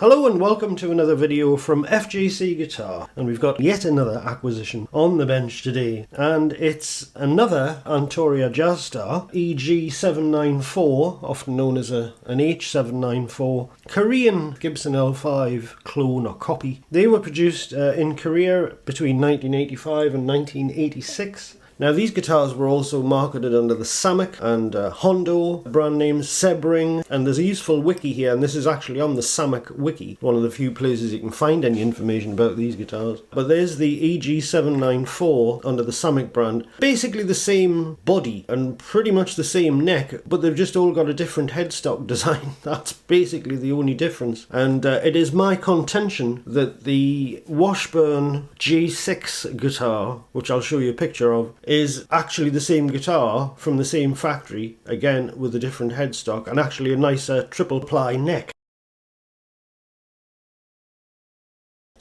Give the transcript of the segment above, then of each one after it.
Hello and welcome to another video from FJC Guitar, and we've got yet another acquisition on the bench today, and it's another Antoria Jazzstar EG794, often known as an H794 Korean Gibson L5 clone or copy. They were produced in Korea between 1985 and 1986. Now these guitars were also marketed under the Samick and Hondo brand names, Sebring, and there's a useful wiki here, and this is actually on the Samick wiki, one of the few places you can find any information about these guitars. But there's the EG794 under the Samick brand, basically the same body and pretty much the same neck, but they've just all got a different headstock design. That's basically the only difference, and it is my contention that the Washburn J6 guitar, which I'll show you a picture of, is actually the same guitar from the same factory, again with a different headstock and actually a nicer triple ply neck.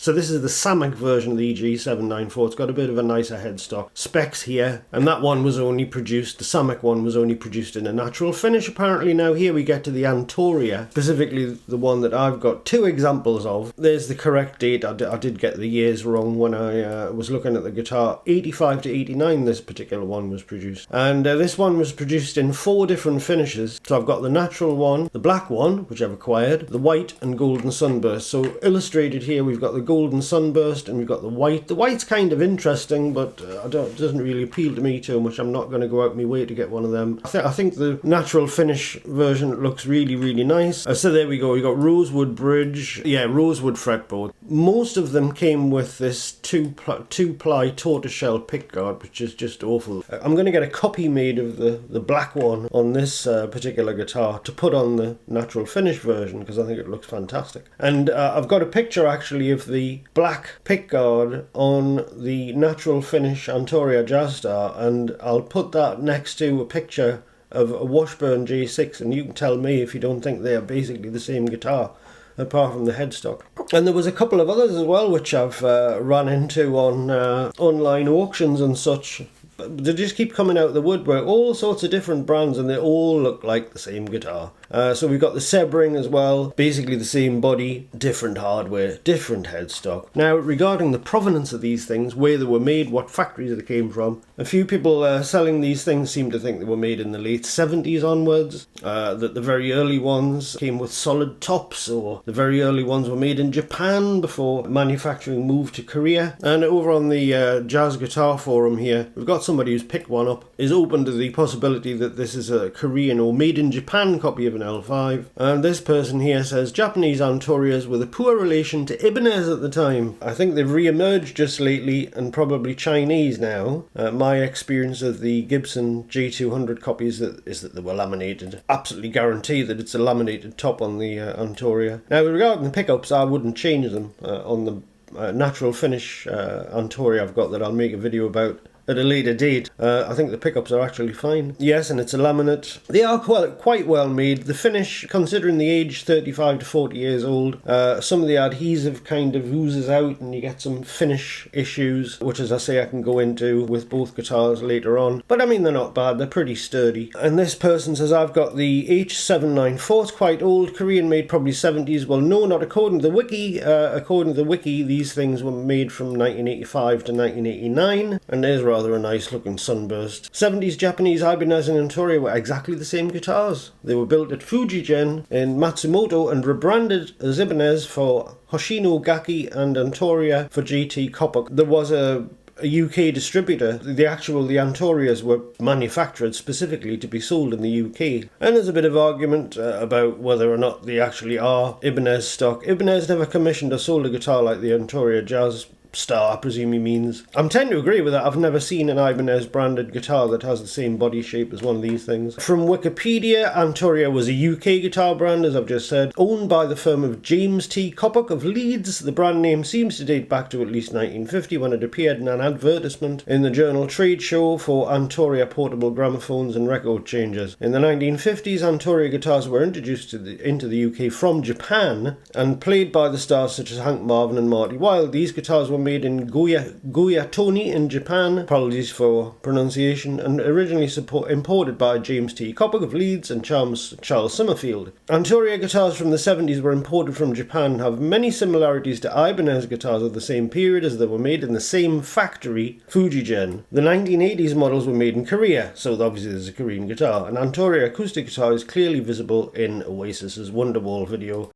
So this is the Samick version of the EG794. It's got a bit of a nicer headstock. Specs here, and that one was only produced, the Samick one was only produced in a natural finish apparently. Now here we get to the Antoria, specifically the one that I've got two examples of. There's the correct date. I did get the years wrong when I was looking at the guitar. 85 to 89 this particular one was produced. And this one was produced in 4 different finishes. So I've got the natural one, the black one, which I've acquired, the white and golden sunburst. So illustrated here we've got the golden sunburst and we've got the white. The white's kind of interesting, but it doesn't really appeal to me too much. I'm not going to go out my way to get one of them. I think the natural finish version looks really, really nice. So there we go. We got rosewood bridge, rosewood fretboard. Most of them came with this two-ply tortoiseshell pickguard, which is just awful. I'm going to get a copy made of the black one on this particular guitar to put on the natural finish version because I think it looks fantastic. And I've got a picture actually of the black pickguard on the natural finish Antoria Jazzstar, and I'll put that next to a picture of a Washburn J6, and you can tell me if you don't think they are basically the same guitar apart from the headstock. And there was a couple of others as well which I've run into on online auctions and such. They just keep coming out of the woodwork, all sorts of different brands, and they all look like the same guitar. So we've got the Sebring as well, basically the same body, different hardware, different headstock. Now regarding the provenance of these things, where they were made, what factories they came from, a few people selling these things seem to think they were made in the late 70s onwards, that the very early ones came with solid tops, or the very early ones were made in Japan before manufacturing moved to Korea. And over on the Jazz Guitar Forum here, we've got somebody who's picked one up, is open to the possibility that this is a Korean or made in Japan copy of an L5, and this person here says Japanese Antorias with a poor relation to Ibanez at the time. I think they've re-emerged just lately and probably Chinese now. My experience of the Gibson J200 copies is that they were laminated. Absolutely guarantee that it's a laminated top on the Antoria. Now regarding the pickups, I wouldn't change them on the natural finish Antoria I've got that I'll make a video about at a later date. I think the pickups are actually fine. Yes, and it's a laminate. They are quite well made. The finish, considering the age, 35 to 40 years old, some of the adhesive kind of oozes out and you get some finish issues, which as I say I can go into with both guitars later on. But I mean, they're not bad, they're pretty sturdy. And this person says I've got the H794, it's quite old, Korean made, probably 70s. Well no, not according to the wiki. According to the wiki, these things were made from 1985 to 1989, and there's rather a nice looking sunburst. 70s Japanese Ibanez and Antoria were exactly the same guitars. They were built at Fujigen in Matsumoto and rebranded as Ibanez for Hoshino Gaki and Antoria for GT Koppak. There was a UK distributor. The Antorias were manufactured specifically to be sold in the UK. And there's a bit of argument about whether or not they actually are Ibanez stock. Ibanez never commissioned or sold a guitar like the Antoria Jazzstar, I presume he means. I tend to agree with that. I've never seen an Ibanez branded guitar that has the same body shape as one of these things. From Wikipedia, Antoria was a UK guitar brand, as I've just said, owned by the firm of James T. Koppak of Leeds. The brand name seems to date back to at least 1950 when it appeared in an advertisement in the journal Trade Show for Antoria portable gramophones and record changers. In the 1950s, Antoria guitars were introduced into the UK from Japan and played by the stars such as Hank Marvin and Marty Wilde. These guitars were made in Goyatoni in Japan, apologies for pronunciation, and originally imported by James T. Coppock of Leeds and Charles Summerfield. Antoria guitars from the 70s were imported from Japan and have many similarities to Ibanez guitars of the same period, as they were made in the same factory, Fujigen. The 1980s models were made in Korea, so obviously there's a Korean guitar. An Antoria acoustic guitar is clearly visible in Oasis's Wonderwall video.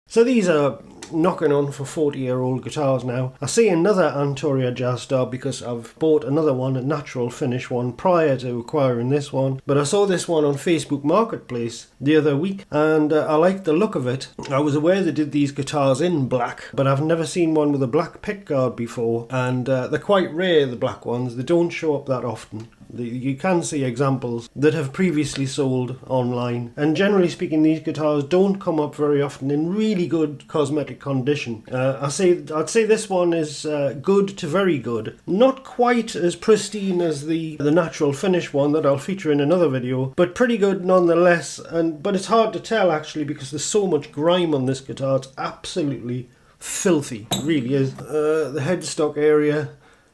So these are knocking on for 40-year-old guitars now. I see another Antoria Jazzstar because I've bought another one, a natural finish one, prior to acquiring this one. But I saw this one on Facebook Marketplace the other week and I liked the look of it. I was aware they did these guitars in black, but I've never seen one with a black pickguard before, and they're quite rare, the black ones. They don't show up that often. You can see examples that have previously sold online, and generally speaking these guitars don't come up very often in really good cosmetic condition. I'd say this one is good to very good. Not quite as pristine as the natural finish one that I'll feature in another video, but pretty good nonetheless. But it's hard to tell actually because there's so much grime on this guitar. It's absolutely filthy, it really is. The headstock area,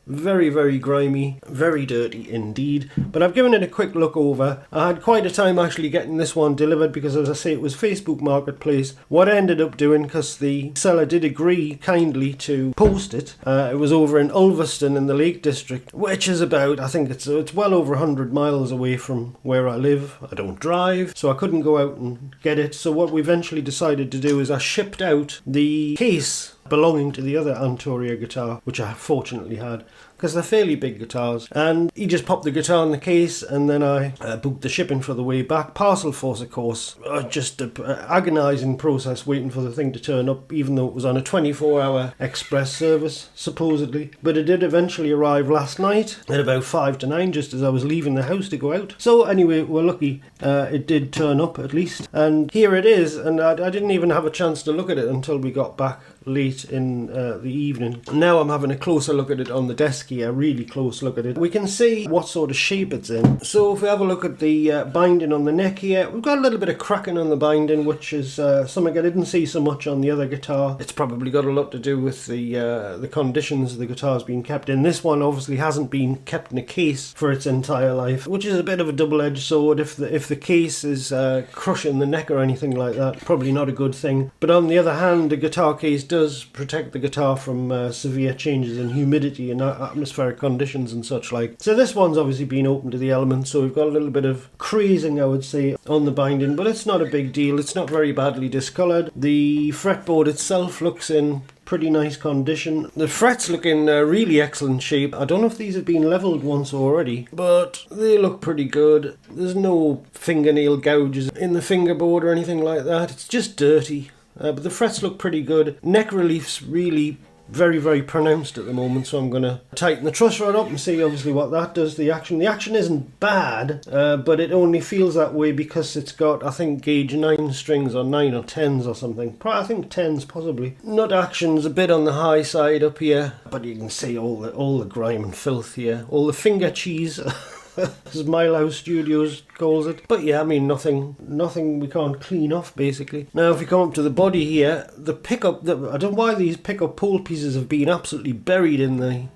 very, very grimy, very dirty indeed. But I've given it a quick look over. I had quite a time actually getting this one delivered because, as I say, it was Facebook Marketplace. What I ended up doing, because the seller did agree kindly to post it, it was over in Ulverston in the Lake District, which is about, I think it's well over 100 miles away from where I live. I don't drive, so I couldn't go out and get it. So what we eventually decided to do is I shipped out the case belonging to the other Antoria guitar, which I fortunately had, because they're fairly big guitars, and he just popped the guitar in the case, and then I booked the shipping for the way back. Parcel force, of course, just an agonising process waiting for the thing to turn up, even though it was on a 24-hour express service, supposedly. But it did eventually arrive last night at about 5 to 9, just as I was leaving the house to go out. So anyway, we're lucky it did turn up at least, and here it is. And I didn't even have a chance to look at it until we got back late in the evening. Now I'm having a closer look at it on the desk here, a really close look at it. We can see what sort of shape it's in. So if we have a look at the binding on the neck here, we've got a little bit of cracking on the binding, which is something I didn't see so much on the other guitar. It's probably got a lot to do with the conditions the guitar's been kept in. This one obviously hasn't been kept in a case for its entire life, which is a bit of a double-edged sword. If the case is crushing the neck or anything like that, probably not a good thing. But on the other hand, the guitar case does protect the guitar from severe changes in humidity and atmospheric conditions and such like. So this one's obviously been open to the elements, so we've got a little bit of crazing, I would say, on the binding, but it's not a big deal. It's not very badly discoloured. The fretboard itself looks in pretty nice condition. The frets look in really excellent shape. I don't know if these have been levelled once already, but they look pretty good. There's no fingernail gouges in the fingerboard or anything like that. It's just dirty. But the frets look pretty good. Neck relief's really very, very pronounced at the moment, so I'm going to tighten the truss rod up and see obviously what that does to the action. The action isn't bad, but it only feels that way because it's got, I think, gauge 9 strings, or 9 or 10s or something. I think 10s possibly. Nut action's a bit on the high side up here, but you can see all the grime and filth here. All the finger cheese. As Milehouse Studios calls it. But yeah, I mean, nothing we can't clean off, basically. Now, if we come up to the body here, the pickup, I don't know why these pickup pole pieces have been absolutely buried in the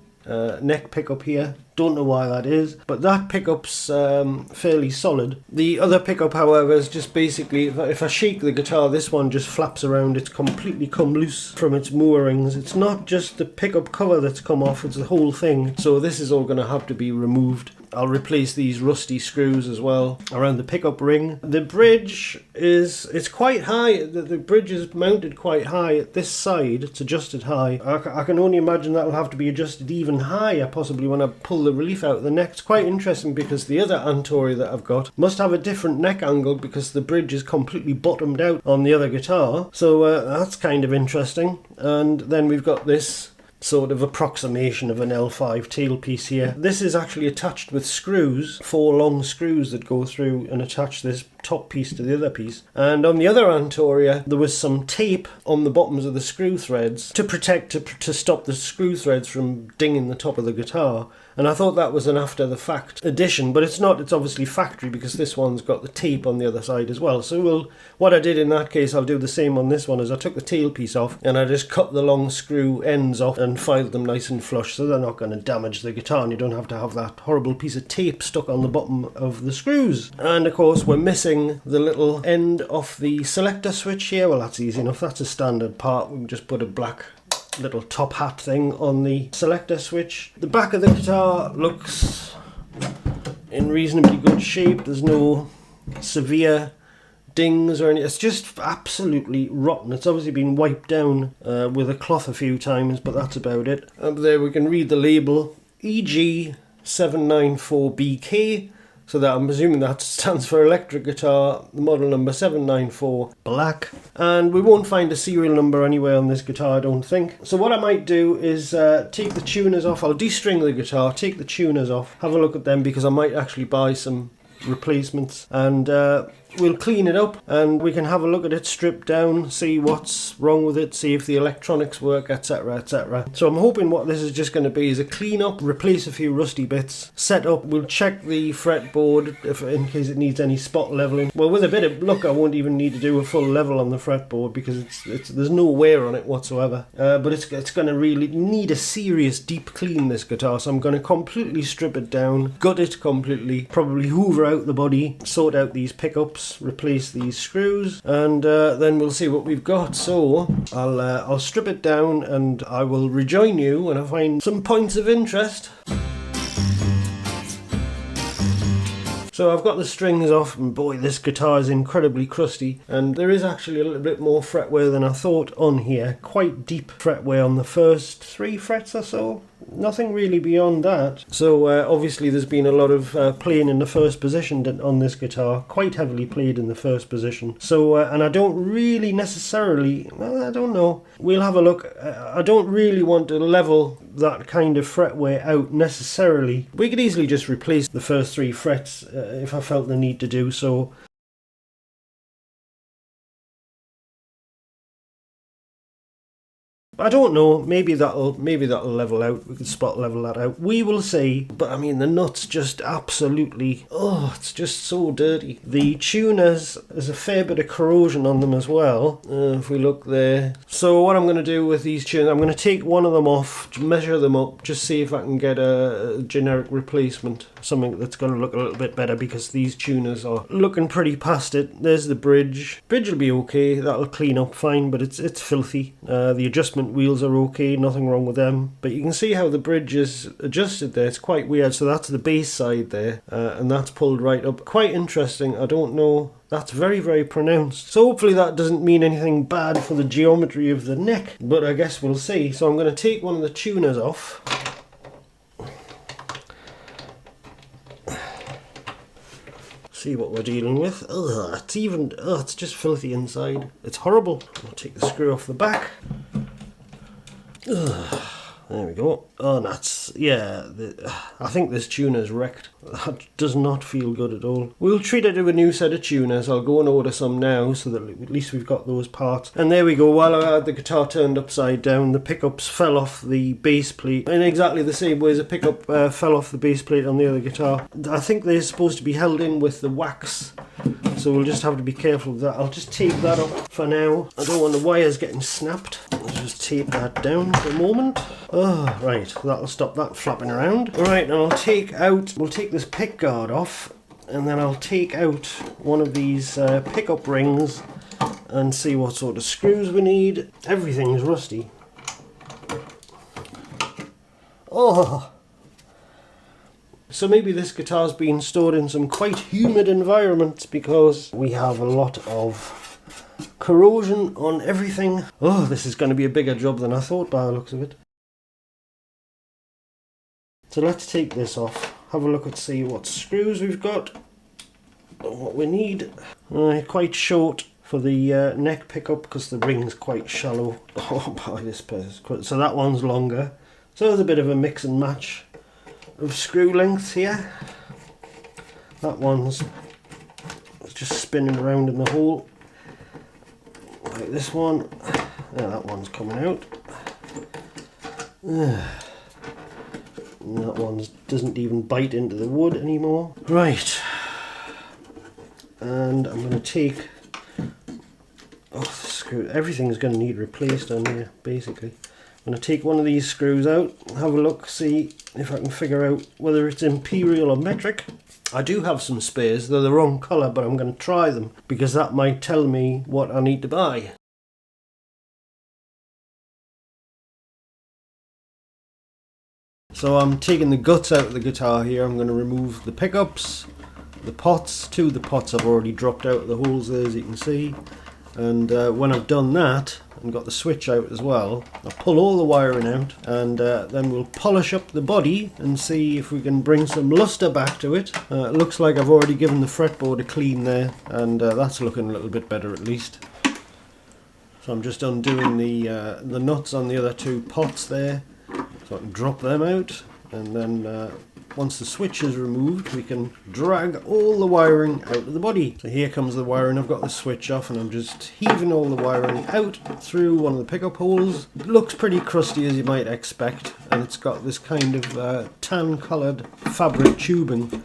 neck pickup here. Don't know why that is, but that pickup's fairly solid. The other pickup, however, is just basically, if I shake the guitar, this one just flaps around. It's completely come loose from its moorings. It's not just the pickup cover that's come off, it's the whole thing. So this is all going to have to be removed. I'll replace these rusty screws as well around the pickup ring. The bridge it's quite high. The bridge is mounted quite high at this side. It's adjusted high. I can only imagine that'll have to be adjusted even higher, possibly when I pull the relief out of the neck. It's quite interesting because the other Antoria that I've got must have a different neck angle because the bridge is completely bottomed out on the other guitar. So that's kind of interesting. And then we've got this sort of approximation of an L5 tailpiece here. This is actually attached with screws, 4 long screws that go through and attach this top piece to the other piece. And on the other Antoria, there was some tape on the bottoms of the screw threads to protect, to stop the screw threads from dinging the top of the guitar. and I thought that was an after the fact addition, but it's not. It's obviously factory because this one's got the tape on the other side as well. So what I did in that case, I'll do the same on this one, is I took the tailpiece off and I just cut the long screw ends off and filed them nice and flush so they're not going to damage the guitar, and you don't have to have that horrible piece of tape stuck on the bottom of the screws. And of course we're missing the little end of the selector switch here. Well, that's easy enough, that's a standard part. We can just put a black little top hat thing on the selector switch. The back of the guitar looks in reasonably good shape. There's no severe dings or anything. It's just absolutely rotten. It's obviously been wiped down with a cloth a few times, but that's about it. Up there we can read the label, EG794BK. So that, I'm assuming that stands for electric guitar, model number 794 black. And we won't find a serial number anywhere on this guitar, I don't think. So what I might do is take the tuners off. I'll de-string the guitar, take the tuners off, have a look at them, because I might actually buy some replacements, and we'll clean it up and we can have a look at it stripped down, see what's wrong with it, see if the electronics work, etc, etc. So I'm hoping what this is just going to be is a clean up, replace a few rusty bits, set up. We'll check the fretboard if in case it needs any spot leveling. Well, with a bit of luck I won't even need to do a full level on the fretboard because it's there's no wear on it whatsoever, but it's going to really need a serious deep clean, this guitar. So I'm going to completely strip it down, gut it completely, probably hoover out the body, sort out these pickups, replace these screws, and then we'll see what we've got. So I'll strip it down and I will rejoin you when I find some points of interest. So I've got the strings off, and boy, this guitar is incredibly crusty, and there is actually a little bit more fret wear than I thought on here. Quite deep fret wear on the first 3 frets or so. Nothing really beyond that. So obviously there's been a lot of playing in the first position on this guitar, quite heavily played in the first position. So and I don't really necessarily, well, I don't know, we'll have a look. I don't really want to level that kind of fret wear out necessarily. We could easily just replace the first 3 frets if I felt the need to do so. I don't know, maybe that'll level out. We could spot level that out. We will see. But I mean, the nuts just absolutely, oh, it's just so dirty. The tuners, there's a fair bit of corrosion on them as well, if we look there. So what I'm going to do with these tuners, I'm going to take one of them off, measure them up, just see if I can get a generic replacement, something that's going to look a little bit better, because these tuners are looking pretty past it. There's the bridge. Bridge will be okay, that'll clean up fine, but it's filthy. The adjustment wheels are okay, nothing wrong with them, but you can see how the bridge is adjusted there. It's quite weird. So that's the bass side there, and that's pulled right up. Quite interesting. I don't know, that's very, very pronounced. So hopefully that doesn't mean anything bad for the geometry of the neck, but I guess we'll see. So I'm going to take one of the tuners off. See what we're dealing with. Ugh, it's just filthy inside. It's horrible. I'll take the screw off the back. Ugh, there we go. Oh, that's, yeah, I think this tuner's wrecked. That does not feel good at all. We'll treat it to a new set of tuners. I'll go and order some now so that at least we've got those parts. And there we go. While I had the guitar turned upside down, the pickups fell off the bass plate in exactly the same way as a pickup fell off the bass plate on the other guitar. I think they're supposed to be held in with the wax, so we'll just have to be careful of that. I'll just tape that up for now. I don't want the wires getting snapped. Let's just tape that down for a moment. Oh, right, that'll stop that flapping around. Alright, and we'll take this pickguard off, and then I'll take out one of these pickup rings and see what sort of screws we need. Everything's rusty. Oh! So maybe this guitar's been stored in some quite humid environments, because we have a lot of corrosion on everything. Oh, this is going to be a bigger job than I thought by the looks of it. So let's take this off, have a look and see what screws we've got, what we need. Quite short for the neck pickup because the ring's quite shallow. Oh, boy, this person. So that one's longer. So there's a bit of a mix and match of screw lengths here. That one's just spinning around in the hole, like this one. Yeah, that one's coming out. And that one doesn't even bite into the wood anymore. Right. And I'm going to take... Oh, screw. Everything's going to need replaced on here, basically. I'm going to take one of these screws out, have a look, see if I can figure out whether it's imperial or metric. I do have some spares, they're the wrong colour, but I'm going to try them because that might tell me what I need to buy. So I'm taking the guts out of the guitar here. I'm going to remove the pickups, the pots. Two of the pots I've already dropped out of the holes there, as you can see. And when I've done that and got the switch out as well, I'll pull all the wiring out, and then we'll polish up the body and see if we can bring some luster back to it. It looks like I've already given the fretboard a clean there, and that's looking a little bit better at least. So I'm just undoing the nuts on the other two pots there, so I can drop them out, and then once the switch is removed, we can drag all the wiring out of the body. So here comes the wiring. I've got the switch off and I'm just heaving all the wiring out through one of the pickup holes. It looks pretty crusty, as you might expect, and it's got this kind of tan coloured fabric tubing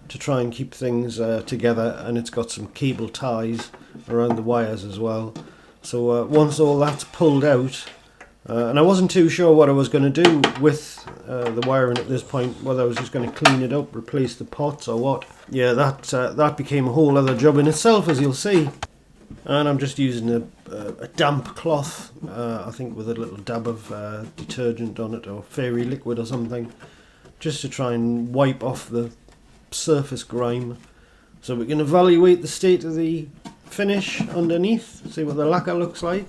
to try and keep things together, and it's got some cable ties around the wires as well. So once all that's pulled out, and I wasn't too sure what I was going to do with the wiring at this point, whether I was just going to clean it up, replace the pots or what. Yeah, that became a whole other job in itself, as you'll see. And I'm just using a damp cloth, I think with a little dab of detergent on it, or fairy liquid or something, just to try and wipe off the surface grime, so we can evaluate the state of the finish underneath, see what the lacquer looks like.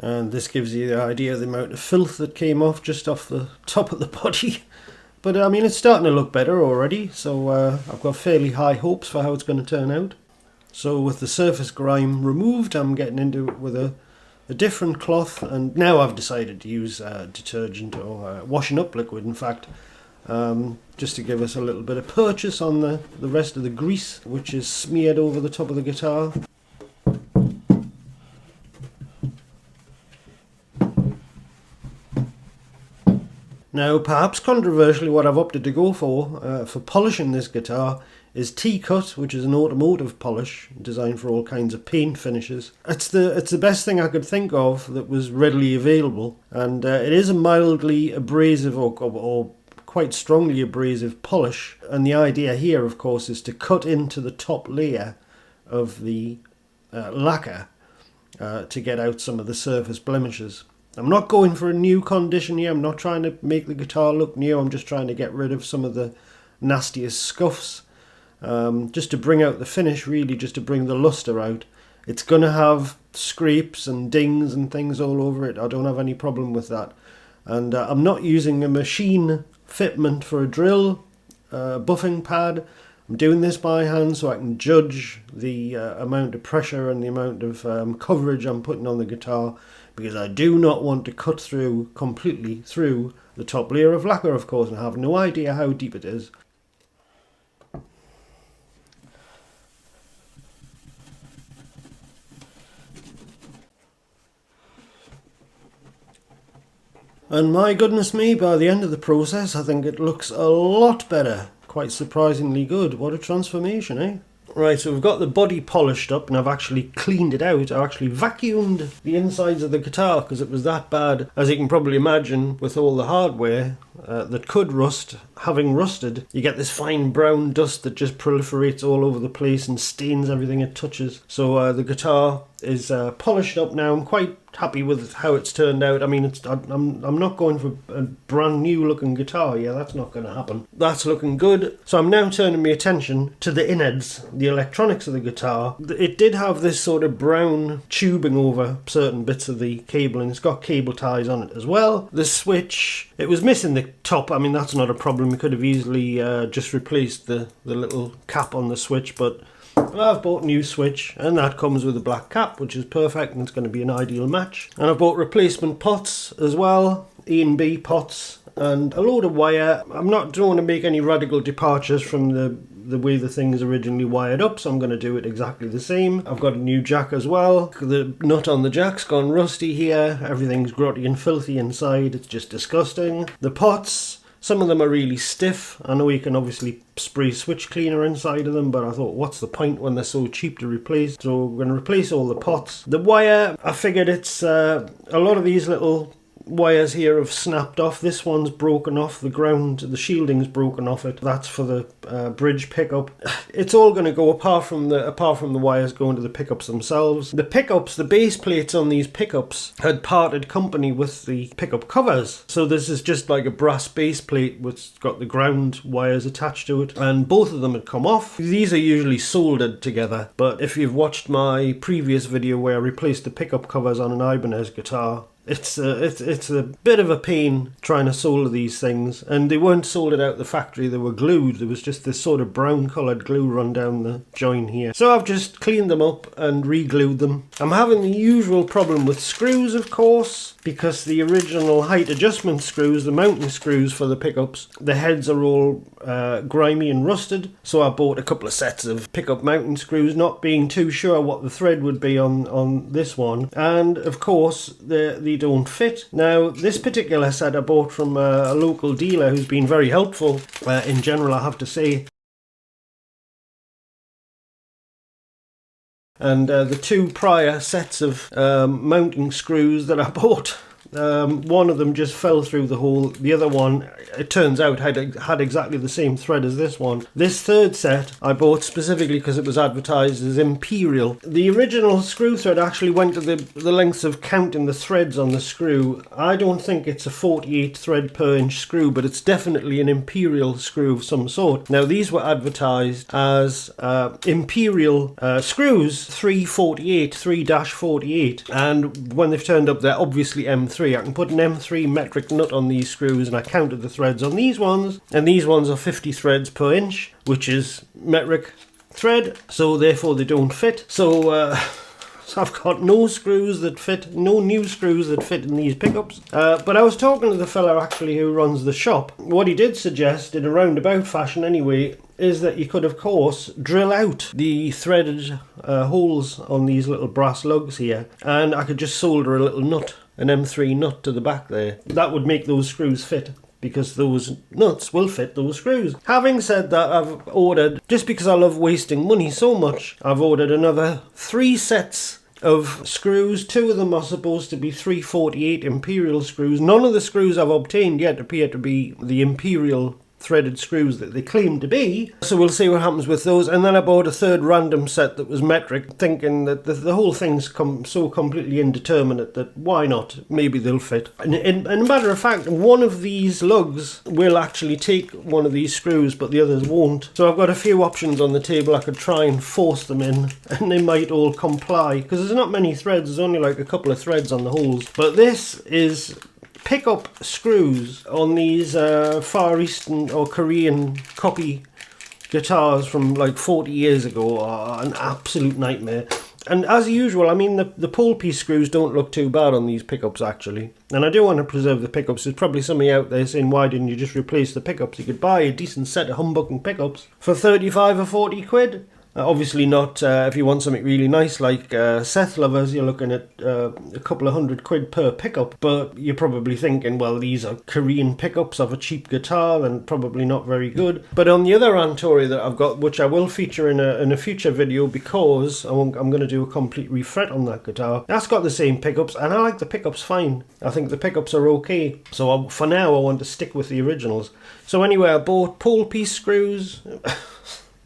And this gives you the idea of the amount of filth that came off just off the top of the body. But I mean, it's starting to look better already, so I've got fairly high hopes for how it's going to turn out. So with the surface grime removed, I'm getting into it with a different cloth, and now I've decided to use detergent or washing up liquid, in fact, just to give us a little bit of purchase on the rest of the grease, which is smeared over the top of the guitar. Now, perhaps controversially, what I've opted to go for polishing this guitar is T-Cut, which is an automotive polish designed for all kinds of paint finishes. It's the best thing I could think of that was readily available, and it is a mildly abrasive or quite strongly abrasive polish. And the idea here, of course, is to cut into the top layer of the lacquer to get out some of the surface blemishes. I'm not going for a new condition here. I'm not trying to make the guitar look new. I'm just trying to get rid of some of the nastiest scuffs, just to bring out the finish, really, just to bring the luster out. It's going to have scrapes and dings and things all over it. I don't have any problem with that. And I'm not using a machine fitment for a drill, buffing pad. I'm doing this by hand so I can judge the amount of pressure and the amount of coverage I'm putting on the guitar, because I do not want to cut through completely through the top layer of lacquer, of course, and I have no idea how deep it is. And my goodness me, by the end of the process, I think it looks a lot better. Quite surprisingly good. What a transformation, eh? Right, so we've got the body polished up, and I've actually cleaned it out. I actually vacuumed the insides of the guitar because it was that bad. As you can probably imagine, with all the hardware that could rust, having rusted, you get this fine brown dust that just proliferates all over the place and stains everything it touches. So the guitar is polished up now. I'm quite happy with how it's turned out. I mean, I'm not going for a brand new looking guitar. Yeah, that's not going to happen. That's looking good. So I'm now turning my attention to the innards, the electronics of the guitar. It did have this sort of brown tubing over certain bits of the cable, and it's got cable ties on it as well. The switch, it was missing the top. I mean, that's not a problem. We could have easily just replaced the little cap on the switch, but I've bought a new switch, and that comes with a black cap, which is perfect, and it's going to be an ideal match. And I've bought replacement pots as well, E and B pots, and a load of wire. Don't want to make any radical departures from the way the thing is originally wired up, so I'm going to do it exactly the same. I've got a new jack as well. The nut on the jack's gone rusty here. Everything's grotty and filthy inside. It's just disgusting. The pots, Some of them are really stiff. I know you can obviously spray switch cleaner inside of them, but I thought, what's the point when they're so cheap to replace? So we're going to replace all the pots. The wire, I figured it's a lot of these little wires here have snapped off. This one's broken off, the ground, the shielding's broken off it. That's for the bridge pickup. It's all going to go apart from the wires going to the pickups themselves. The pickups, the base plates on these pickups had parted company with the pickup covers. So this is just like a brass base plate which got the ground wires attached to it, and both of them had come off. These are usually soldered together, but if you've watched my previous video where I replaced the pickup covers on an Ibanez guitar, it's a bit of a pain trying to solder these things, and they weren't soldered out the factory, they were glued. There was just this sort of brown coloured glue run down the joint here. So I've just cleaned them up and re-glued them. I'm having the usual problem with screws, of course, because the original height adjustment screws, the mounting screws for the pickups, the heads are all grimy and rusted. So I bought a couple of sets of pickup mounting screws, not being too sure what the thread would be on this one, and of course they don't fit. Now this particular set I bought from a local dealer who's been very helpful in general, I have to say. And the two prior sets of mounting screws that I bought, one of them just fell through the hole. The other one, it turns out, had exactly the same thread as this one. This third set I bought specifically because it was advertised as Imperial. The original screw thread actually went to the lengths of counting the threads on the screw. I don't think it's a 48 thread per inch screw, but it's definitely an Imperial screw of some sort. Now these were advertised as Imperial screws 3-48, and when they've turned up they're obviously M3. I can put an M3 metric nut on these screws, and I counted the threads on these ones, and these ones are 50 threads per inch, which is metric thread, so therefore they don't fit. So I've got no screws that fit, no new screws that fit in these pickups. But I was talking to the fella actually who runs the shop. What he did suggest, in a roundabout fashion anyway, is that you could of course drill out the threaded holes on these little brass lugs here, and I could just solder a little nut, an M3 nut to the back there. That would make those screws fit, because those nuts will fit those screws. Having said that, I've ordered, just because I love wasting money so much, I've ordered another 3 sets of screws. 2 of them are supposed to be 348 Imperial screws. None of the screws I've obtained yet appear to be the Imperial threaded screws that they claim to be, so we'll see what happens with those. And then I bought a third random set that was metric, thinking that the whole thing's so completely indeterminate that why not, maybe they'll fit. And a matter of fact, one of these lugs will actually take one of these screws, but the others won't. So I've got a few options on the table. I could try and force them in and they might all comply, because there's not many threads, there's only like a couple of threads on the holes. But this is pickup screws on these Far Eastern or Korean copy guitars from like 40 years ago are an absolute nightmare. And as usual, I mean, the pole piece screws don't look too bad on these pickups actually. And I do want to preserve the pickups. There's probably somebody out there saying, why didn't you just replace the pickups? You could buy a decent set of humbucking pickups for 35 or 40 quid. Obviously not if you want something really nice like Seth lovers, you're looking at a couple of £100 per pickup, but you're probably thinking, well, these are Korean pickups of a cheap guitar and probably not very good. But on the other Antoria that I've got, which I will feature in a future video because I'm going to do a complete refret on that guitar, that's got the same pickups and I like the pickups fine. I think the pickups are okay, so for now I want to stick with the originals. So anyway, I bought pole piece screws,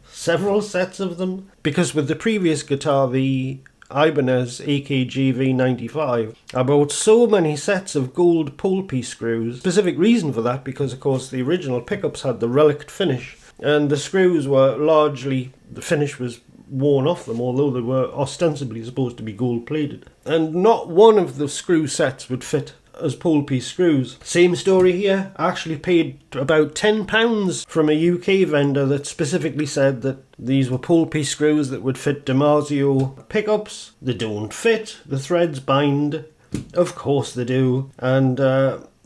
several sets of them, because with the previous guitar, the Ibanez AKG V95, I bought so many sets of gold pole piece screws. Specific reason for that, because of course the original pickups had the relic finish, and the screws were largely, the finish was worn off them, although they were ostensibly supposed to be gold plated. And not one of the screw sets would fit as pole piece screws. Same story here. I actually paid about £10 from a UK vendor that specifically said that these were pole piece screws that would fit DiMarzio pickups. They don't fit. The threads bind. Of course they do. And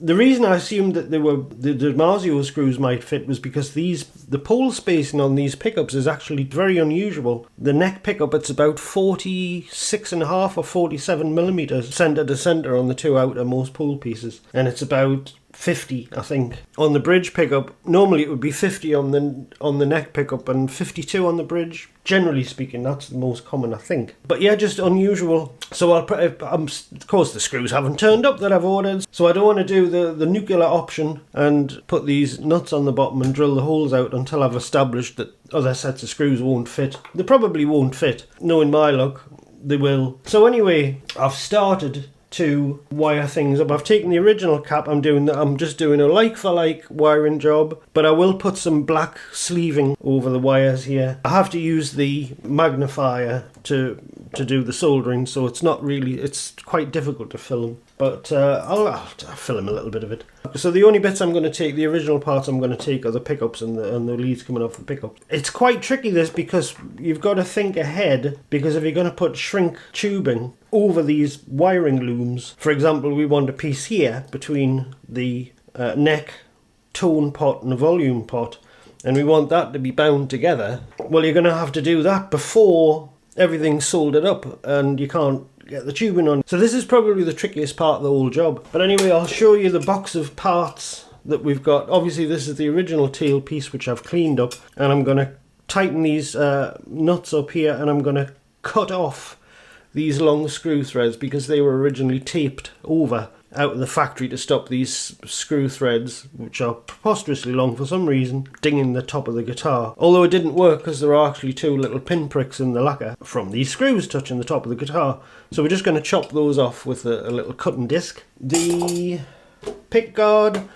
the reason I assumed that the DiMarzio screws might fit was because the pole spacing on these pickups is actually very unusual. The neck pickup, it's about 46.5 or 47 millimeters centre to centre on the two outermost pole pieces, and it's about 50, I think, on the bridge pickup. Normally it would be 50 on the neck pickup and 52 on the bridge. Generally speaking, that's the most common, I think. But yeah, just unusual. So of course the screws haven't turned up that I've ordered, so I don't want to do the nuclear option and put these nuts on the bottom and drill the holes out until I've established that other sets of screws won't fit. They probably won't fit. Knowing my luck, they will. So anyway, I've started to wire things up. I've taken the original cap. I'm just doing a like for like wiring job, but I will put some black sleeving over the wires here. I have to use the magnifier to do the soldering, so it's quite difficult to film, but I'll film a little bit of it. So the only bits I'm going to take, the original parts I'm going to take, are the pickups and the leads coming off the pickups. It's quite tricky this, because you've got to think ahead, because if you're going to put shrink tubing over these wiring looms, for example, we want a piece here between the neck, tone pot and the volume pot, and we want that to be bound together. Well, you're going to have to do that before everything's soldered up, and you can't get the tubing on. So this is probably the trickiest part of the whole job. But anyway, I'll show you the box of parts that we've got. Obviously this is the original tailpiece, which I've cleaned up, and I'm going to tighten these nuts up here, and I'm going to cut off these long screw threads, because they were originally taped over out of the factory to stop these screw threads, which are preposterously long for some reason, dinging the top of the guitar. Although it didn't work, because there are actually 2 little pinpricks in the lacquer from these screws touching the top of the guitar. So we're just going to chop those off with a little cutting disc. The pickguard,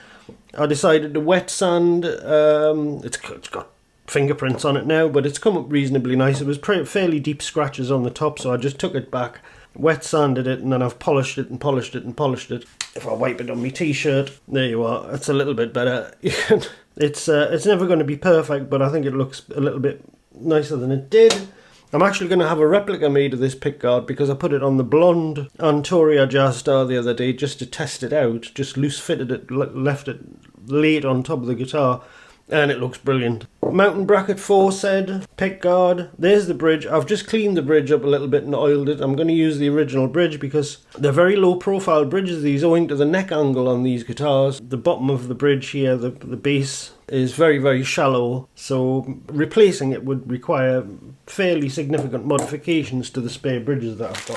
I decided to wet sand. It's got fingerprints on it now, but it's come up reasonably nice. It was fairly deep scratches on the top, so I just took it back, wet sanded it, and then I've polished it and polished it and polished it. If I wipe it on my t-shirt, there you are, it's a little bit better. It's never going to be perfect, but I think it looks a little bit nicer than it did. I'm actually going to have a replica made of this pickguard, because I put it on the blonde Antoria Jazzstar the other day just to test it out. Just loose fitted it, left it laid on top of the guitar, and it looks brilliant. Mountain bracket foresaid, pickguard. There's the bridge. I've just cleaned the bridge up a little bit and oiled it. I'm going to use the original bridge, because they're very low profile bridges, these, owing to the neck angle on these guitars. The bottom of the bridge here, the base, is very, very shallow, so replacing it would require fairly significant modifications to the spare bridges that I've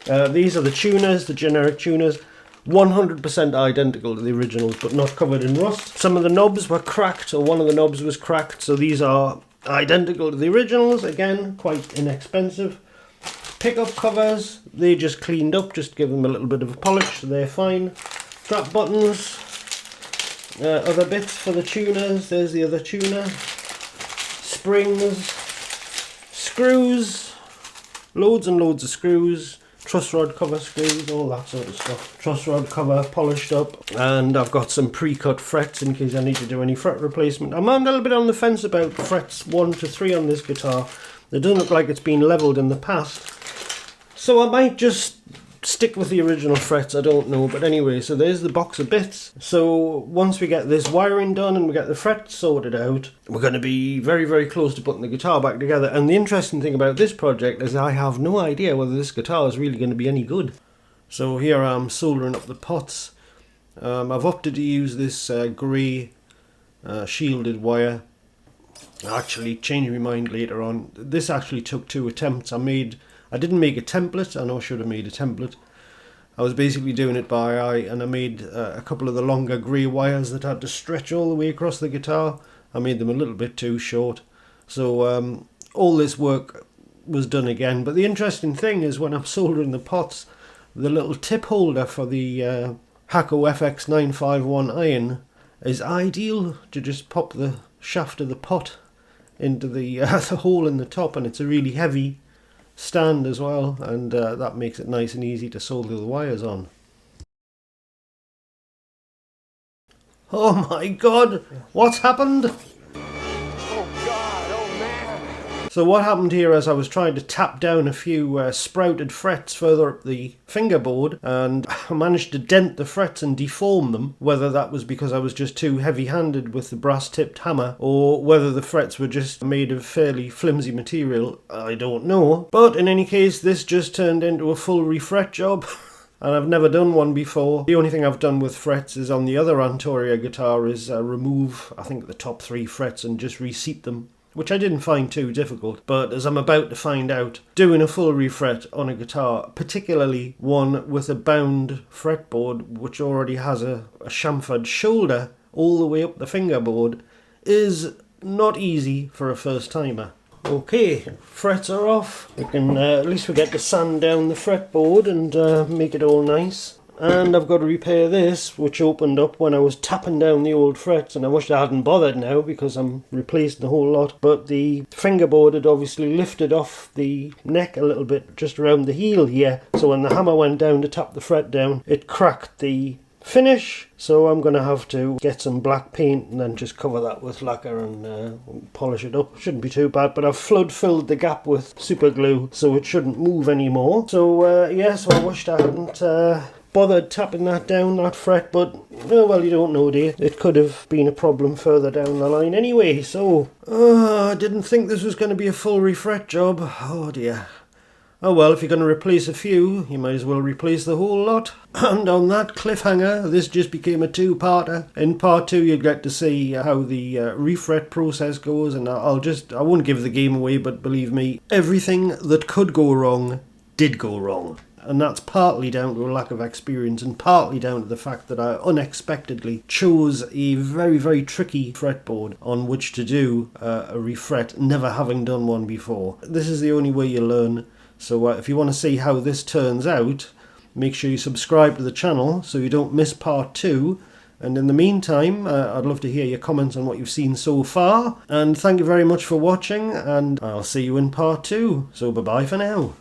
got. These are the tuners, the generic tuners. 100% identical to the originals, but not covered in rust. Some of the knobs were cracked, or one of the knobs was cracked, so these are identical to the originals. Again, quite inexpensive. Pickup covers, they just cleaned up, just give them a little bit of a polish, so they're fine. Strap buttons, other bits for the tuners. There's the other tuner. Springs, screws, loads and loads of screws. Truss rod cover screws, all that sort of stuff. Truss rod cover polished up, and I've got some pre-cut frets in case I need to do any fret replacement. I'm a little bit on the fence about frets 1 to 3 on this guitar. It doesn't look like it's been levelled in the past, so I might just stick with the original frets, I don't know. But anyway, so there's the box of bits. So once we get this wiring done and we get the frets sorted out, we're going to be very, very close to putting the guitar back together. And the interesting thing about this project is I have no idea whether this guitar is really going to be any good. So here I'm soldering up the pots. I've opted to use this grey shielded wire. I actually changed my mind later on. This actually took 2 attempts. I didn't make a template. I know I should have made a template. I was basically doing it by eye, and I made a couple of the longer grey wires that had to stretch all the way across the guitar. I made them a little bit too short. So all this work was done again. But the interesting thing is, when I'm soldering the pots, the little tip holder for the Hakko FX951 iron is ideal to just pop the shaft of the pot into the hole in the top, and it's a really heavy stand as well, and that makes it nice and easy to solder the wires on. Oh my god, what's happened? So what happened here is I was trying to tap down a few sprouted frets further up the fingerboard, and I managed to dent the frets and deform them. Whether that was because I was just too heavy-handed with the brass-tipped hammer, or whether the frets were just made of fairly flimsy material, I don't know. But in any case, this just turned into a full refret job. and I've never done one before. The only thing I've done with frets is on the other Antoria guitar is remove, I think, the top 3 frets and just reseat them, which I didn't find too difficult. But as I'm about to find out, doing a full refret on a guitar, particularly one with a bound fretboard which already has a chamfered shoulder all the way up the fingerboard, is not easy for a first timer. Okay, frets are off. We can at least we get to sand down the fretboard and make it all nice. And I've got to repair this, which opened up when I was tapping down the old frets, and I wish I hadn't bothered now because I'm replacing the whole lot. But the fingerboard had obviously lifted off the neck a little bit just around the heel here, so when the hammer went down to tap the fret down, it cracked the finish. So I'm going to have to get some black paint and then just cover that with lacquer and polish it up. Shouldn't be too bad, but I've flood filled the gap with super glue so it shouldn't move anymore. So yeah, so I wished I hadn't bothered tapping that down, that fret, but well, you don't know, dear. It could have been a problem further down the line anyway. So I didn't think this was going to be a full refret job. Oh dear. Oh well, if you're going to replace a few, you might as well replace the whole lot. And on that cliffhanger, this just became a two-parter. In part 2, you'll get to see how the refret process goes, and I won't give the game away, but believe me, everything that could go wrong did go wrong. And that's partly down to a lack of experience and partly down to the fact that I unexpectedly chose a very, very tricky fretboard on which to do a refret, never having done one before. This is the only way you learn. So if you want to see how this turns out, make sure you subscribe to the channel so you don't miss part 2. And in the meantime, I'd love to hear your comments on what you've seen so far. And thank you very much for watching, and I'll see you in part 2. So bye-bye for now.